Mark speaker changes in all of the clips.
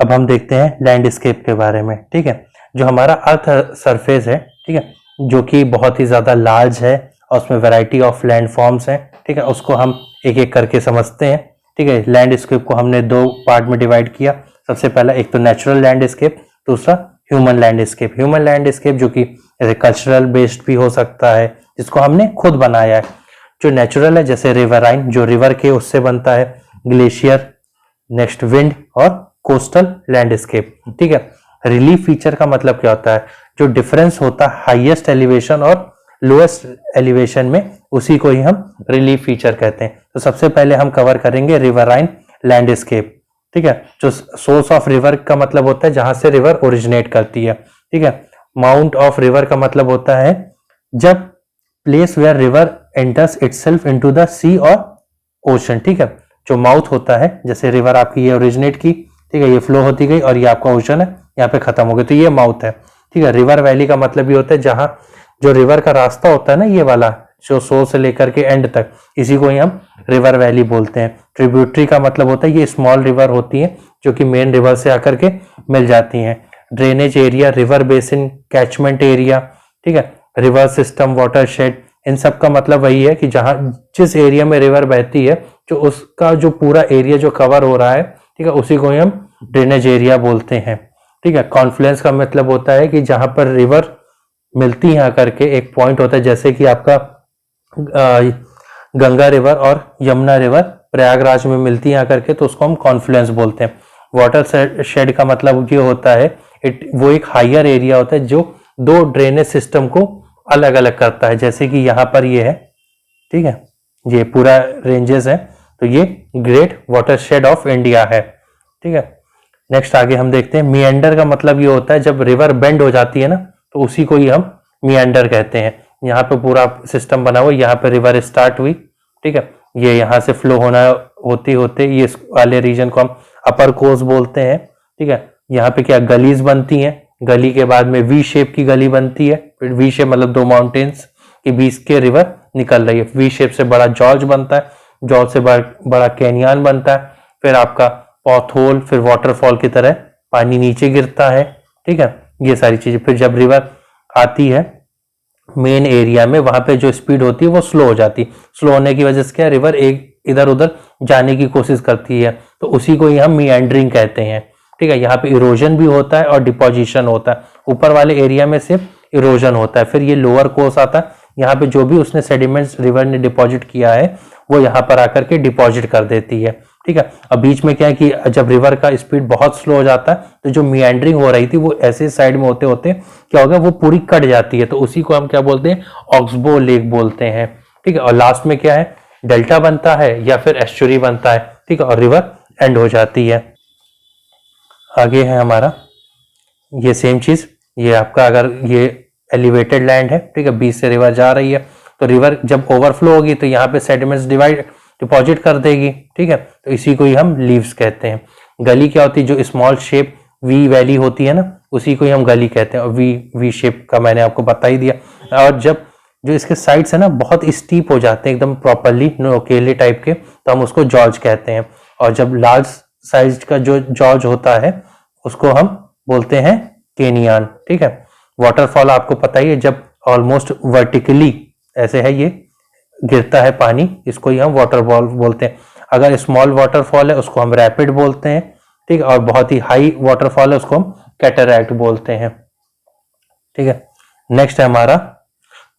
Speaker 1: अब हम देखते हैं लैंडस्केप के बारे में। ठीक है, जो हमारा अर्थ सरफेस है, ठीक है, जो कि बहुत ही ज़्यादा लार्ज है और उसमें वैरायटी ऑफ लैंड फॉर्म्स हैं। ठीक है, उसको हम एक एक करके समझते हैं। ठीक है, लैंडस्केप को हमने दो पार्ट में डिवाइड किया। सबसे पहला एक तो नेचुरल लैंडस्केप, दूसरा ह्यूमन लैंडस्केप। ह्यूमन लैंडस्केप जो कि जैसे कल्चरल बेस्ड भी हो सकता है, जिसको हमने खुद बनाया है। जो नेचुरल है जैसे रिवराइन, जो रिवर के उससे बनता है, ग्लेशियर, नेक्स्ट विंड और कोस्टल लैंडस्केप। ठीक है, रिलीफ फीचर का मतलब क्या होता है, जो डिफरेंस होता है हाईएस्ट एलिवेशन और लोएस्ट एलिवेशन में, उसी को ही हम रिलीफ फीचर कहते हैं। तो सबसे पहले हम कवर करेंगे रिवराइन लैंडस्केप। ठीक है, जो सोर्स ऑफ रिवर का मतलब होता है जहां से रिवर ओरिजिनेट करती है। ठीक है, माउंट ऑफ रिवर का मतलब होता है जब place where river enters itself into the sea और ओशन। ठीक है, जो माउथ होता है, जैसे रिवर आपकी ये ओरिजिनेट की, ठीक है, ये फ्लो होती गई और ये आपका ओशन है, यहाँ पे खत्म हो गई, तो ये माउथ है। ठीक है, रिवर वैली का मतलब ये होता है जहां जो रिवर का रास्ता होता है ना, ये वाला जो सोर्स से लेकर के एंड तक, इसी को ही हम रिवर वैली बोलते हैं। ट्रिब्यूटरी का मतलब होता है ये स्मॉल रिवर होती है जो कि मेन रिवर से आकर के मिल जाती हैं। Drainage area, river basin, catchment area, ठीक है, रिवर सिस्टम, वाटर शेड, इन सब का मतलब वही है कि जहां जिस एरिया में रिवर बहती है, जो उसका जो पूरा एरिया जो कवर हो रहा है, ठीक है, उसी को ही हम ड्रेनेज एरिया बोलते हैं। ठीक है, कॉन्फ्लुएंस का मतलब होता है कि जहां पर रिवर मिलती है आकर के एक पॉइंट होता है, जैसे कि आपका गंगा रिवर और यमुना रिवर प्रयागराज में मिलती है आकर के, तो उसको हम कॉन्फ्लुएंस बोलते हैं। वाटर शेड का मतलब ये होता है वो एक हायर एरिया होता है जो दो ड्रेनेज सिस्टम को अलग अलग करता है, जैसे कि यहाँ पर ये है, ठीक है, ये पूरा रेंजेस है, तो ये great water shade of India है। ठीक है, नेक्स्ट आगे हम देखते हैं मिएंडर का मतलब ये होता है जब रिवर बेंड हो जाती है ना, तो उसी को ही हम मिएंडर कहते हैं। यहाँ पे पूरा सिस्टम बना हुआ, यहाँ पे रिवर स्टार्ट हुई, ठीक है, ये यहाँ से फ्लो होना होते होते ये वाले रीजन को हम अपर कोर्स बोलते हैं। ठीक है, यहाँ पे क्या गलीज बनती हैं, गली के बाद में वी शेप की गली बनती है। वी शेप मतलब दो माउंटेन्स के बीच के रिवर निकल रही है। वी शेप से बड़ा जॉर्ज बनता है, जॉर्ज से बड़ा कैनियन बनता है, फिर आपका पॉथहोल, फिर वाटरफॉल की तरह पानी नीचे गिरता है। ठीक है, ये सारी चीजें। फिर जब रिवर आती है मेन एरिया में, वहां पे जो स्पीड होती है वो स्लो हो जाती है। स्लो होने की वजह से क्या, रिवर एक इधर उधर जाने की कोशिश करती है, तो उसी को ही हम मिएंडरिंग कहते हैं। ठीक है, यहाँ पे इरोजन भी होता है और डिपोजिशन होता है। ऊपर वाले एरिया में सिर्फ इरोजन होता है, फिर ये लोअर कोर्स आता है, यहाँ पे जो भी उसने सेडिमेंट्स रिवर ने डिपॉजिट किया है वो यहाँ पर आकर के डिपॉजिट कर देती है। ठीक है, अब बीच में क्या है कि जब रिवर का स्पीड बहुत स्लो हो जाता है, तो जो मिएंडरिंग हो रही थी वो ऐसे साइड में होते होते क्या होगा, वो पूरी कट जाती है, तो उसी को हम क्या बोलते हैं, ऑक्सबो लेक बोलते हैं। ठीक है, और लास्ट में क्या है, डेल्टा बनता है या फिर एस्चुरी बनता है। ठीक है, और रिवर एंड हो जाती है। आगे है हमारा ये सेम चीज, ये आपका अगर ये एलिवेटेड लैंड है, ठीक है, बीच से रिवर जा रही है, तो रिवर जब ओवरफ्लो होगी तो यहाँ पे सेडिमेंट्स डिपॉजिट कर देगी। ठीक है, तो इसी को ही हम लीव्स कहते हैं। गली क्या होती है, जो स्मॉल शेप वी वैली होती है ना, उसी को ही हम गली कहते हैं। और वी शेप का मैंने आपको बता ही दिया। और जब जो इसके साइड्स है ना बहुत स्टीप हो जाते हैं एकदम प्रॉपरली नोकेले टाइप के, तो हम उसको जॉर्ज कहते हैं। और जब लार्ज साइज का जो जॉर्ज होता है उसको हम बोलते हैं केनियन। ठीक है, वाटरफॉल आपको पता ही है, जब ऑलमोस्ट वर्टिकली ऐसे है ये गिरता है पानी, इसको ही हम वाटरफॉल बोलते हैं। अगर स्मॉल वाटरफॉल है उसको हम रैपिड बोलते हैं। ठीक है, और बहुत ही हाई वाटरफॉल है उसको हम कैटरैक्ट बोलते हैं। ठीक है, नेक्स्ट है हमारा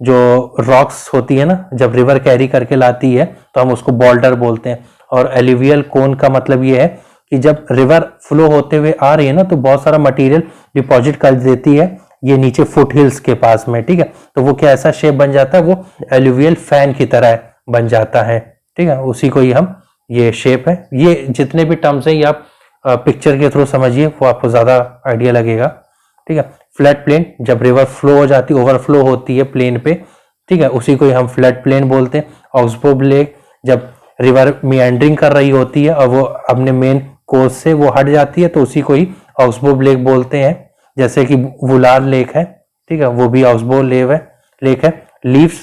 Speaker 1: जो रॉक्स होती है ना, जब रिवर कैरी करके लाती है तो हम उसको बॉल्डर बोलते हैं। और एल्यूवियल कोन का मतलब ये है कि जब रिवर फ्लो होते हुए आ रही है ना, तो बहुत सारा मटेरियल डिपॉजिट कर देती है ये नीचे फुट हिल्स के पास में। ठीक है, तो वो क्या ऐसा शेप बन जाता है, वो एल्यूवियल फैन की तरह बन जाता है। ठीक है, उसी को ही हम ये शेप है। ये जितने भी टर्म्स हैं ये आप पिक्चर के थ्रू समझिए, वो आपको ज्यादा आइडिया लगेगा। ठीक है, फ्लैट प्लेन, जब रिवर फ्लो हो जाती है, ओवरफ्लो होती है प्लेन पे, ठीक है, उसी को ही हम फ्लैट प्लेन बोलते हैं। ऑक्सबो लेक, जब रिवर मिएंडरिंग कर रही होती है और वो अपने मेन कोर्स से वो हट जाती है, तो उसी को ही ऑक्सबो लेक बोलते हैं। जैसे कि वुलार लेक है, ठीक है, वो भी ऑक्सबो लेक है। लीव्स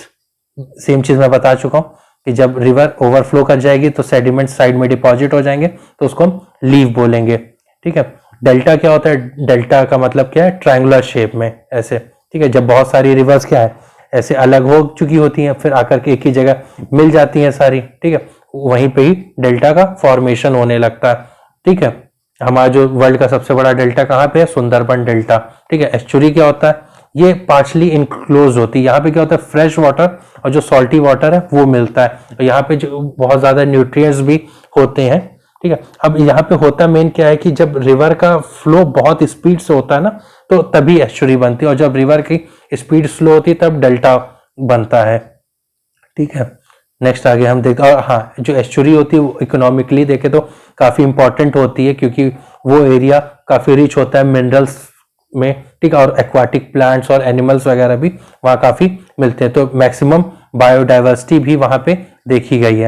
Speaker 1: सेम चीज मैं बता चुका हूं कि जब रिवर ओवरफ्लो कर जाएगी तो सेडिमेंट साइड में डिपॉजिट हो जाएंगे, तो उसको हम लीव बोलेंगे। ठीक है, डेल्टा क्या होता है, डेल्टा का मतलब क्या है, ट्रायंगुलर शेप में ऐसे, ठीक है। जब बहुत सारी रिवर्स क्या है ऐसे अलग हो चुकी होती हैं, फिर आकर के एक ही जगह मिल जाती हैं सारी, ठीक है, वहीं पे ही डेल्टा का फॉर्मेशन होने लगता है, ठीक है। हमारा जो वर्ल्ड का सबसे बड़ा डेल्टा कहाँ पे है, सुंदरबन डेल्टा, ठीक है। एस्चुरी क्या होता है, ये पार्शली इनक्लोज होती है, यहाँ पे क्या होता है, फ्रेश वाटर और जो सॉल्टी वाटर है वो मिलता है, और यहाँ पे जो बहुत ज्यादा न्यूट्रिएंट्स भी होते हैं, ठीक है। अब यहाँ पे होता मेन क्या है कि जब रिवर का फ्लो बहुत स्पीड से होता है ना, तो तभी एस्चुरी बनती है, और जब रिवर की स्पीड स्लो होती है तब डेल्टा बनता है, ठीक है। नेक्स्ट आगे हम देखते हैं, और हाँ, जो एस्चुरी होती है वो इकोनॉमिकली देखे तो काफी इंपॉर्टेंट होती है, क्योंकि वो एरिया काफी रिच होता है मिनरल्स में, ठीक है, और एक्वाटिक प्लांट्स और एनिमल्स वगैरह भी वहाँ काफी मिलते हैं, तो मैक्सिमम बायोडाइवर्सिटी भी वहाँ पे देखी गई है।